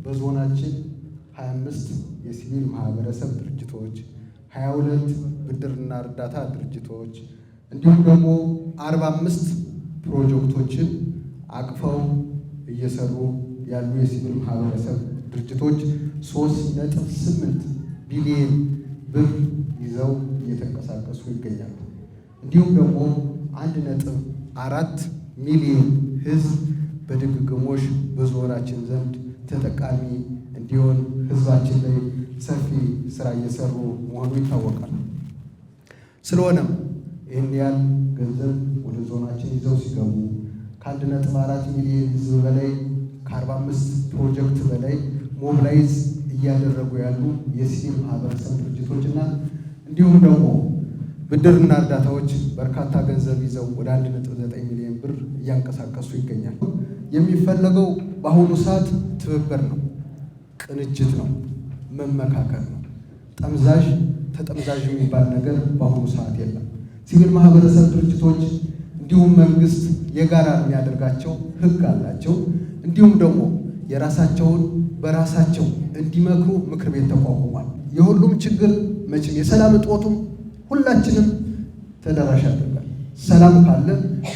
በዞናችን 25 የሲቪል ማህበረሰብ ድርጅቶች፣ 22 ብድርና እርዳታ ድርጅቶች እንዲሁም ደግሞ 45 ፕሮጀክቶችን አቅፈው እየሰሩ ያሉ የሲቪል ማህበረሰብ ድርጅቶች 3.8 ቢሊዮን ብር ይዘው እየተንቀሳቀሱ ይገኛሉ። እንዲሁም ደግሞ 1.4 ሚሊዮን ህዝብ በድግግሞሽ በዞናችን ዘንድ ተጠቃሚ እንዲሆን ህዝባችን ላይ ሰፊ ስራ እየሰሩ መሆኑ ይታወቃል። ስለሆነም ይህን ያህል ገንዘብ ወደ ዞናችን ይዘው ሲገቡ ከ1.4 ሚሊዮን ህዝብ በላይ ከ45 ፕሮጀክት በላይ ሞቢላይዝ እያደረጉ ያሉ የሲቪል ማህበረሰብ ድርጅቶችና እንዲሁም ደግሞ ብድርና እርዳታዎች በርካታ ገንዘብ ይዘው ወደ 1.9 ሚሊዮን ብር እያንቀሳቀሱ ይገኛል። የሚፈለገው በአሁኑ ሰዓት ትብብር ነው፣ ቅንጅት ነው፣ መመካከር ነው። ጠምዛዥ ተጠምዛዥ የሚባል ነገር በአሁኑ ሰዓት የለም። ሲቪል ማህበረሰብ ድርጅቶች እንዲሁም መንግስት የጋራ የሚያደርጋቸው ህግ አላቸው። እንዲሁም ደግሞ የራሳቸውን በራሳቸው እንዲመክሩ ምክር ቤት ተቋቁሟል። የሁሉም ችግር መቼም የሰላም እጦቱም ሁላችንም ተደራሽ ያደርጋል። ሰላም ካለ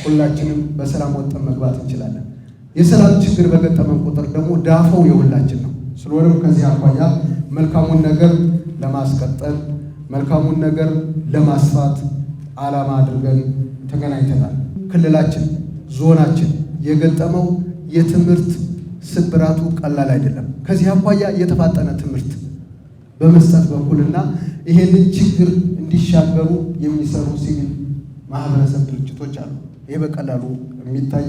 ሁላችንም በሰላም ወጥተን መግባት እንችላለን። የሰላም ችግር በገጠመን ቁጥር ደግሞ ዳፋው የሁላችን ነው። ስለሆነም ከዚህ አኳያ መልካሙን ነገር ለማስቀጠል መልካሙን ነገር ለማስፋት ዓላማ አድርገን ተገናኝተናል። ክልላችን ዞናችን የገጠመው የትምህርት ስብራቱ ቀላል አይደለም። ከዚህ አኳያ የተፋጠነ ትምህርት በመስጠት በኩልና ይሄንን ችግር እንዲሻገሩ የሚሰሩ ሲቪል ማህበረሰብ ድርጅቶች አሉ። ይሄ በቀላሉ የሚታይ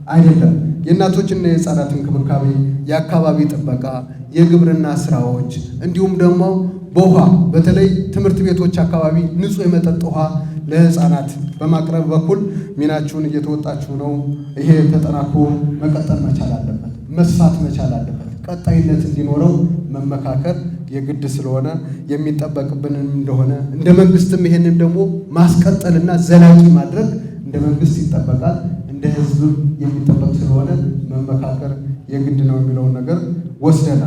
አይደለም። የእናቶችና የህፃናት እንክብካቤ፣ የአካባቢ ጥበቃ፣ የግብርና ስራዎች እንዲሁም ደግሞ በውሃ በተለይ ትምህርት ቤቶች አካባቢ ንጹህ የመጠጥ ውሃ ለህፃናት በማቅረብ በኩል ሚናችሁን እየተወጣችሁ ነው። ይሄ ተጠናክሮ መቀጠል መቻል አለበት፣ መስፋት መቻል አለበት። ቀጣይነት እንዲኖረው መመካከር የግድ ስለሆነ የሚጠበቅብንም እንደሆነ እንደ መንግስትም ይሄንን ደግሞ ማስቀጠልና ዘላቂ ማድረግ እንደ መንግስት ይጠበቃል፣ እንደ ህዝብም የሚጠበቅ ስለሆነ መመካከር የግድ ነው የሚለውን ነገር ወስደናል።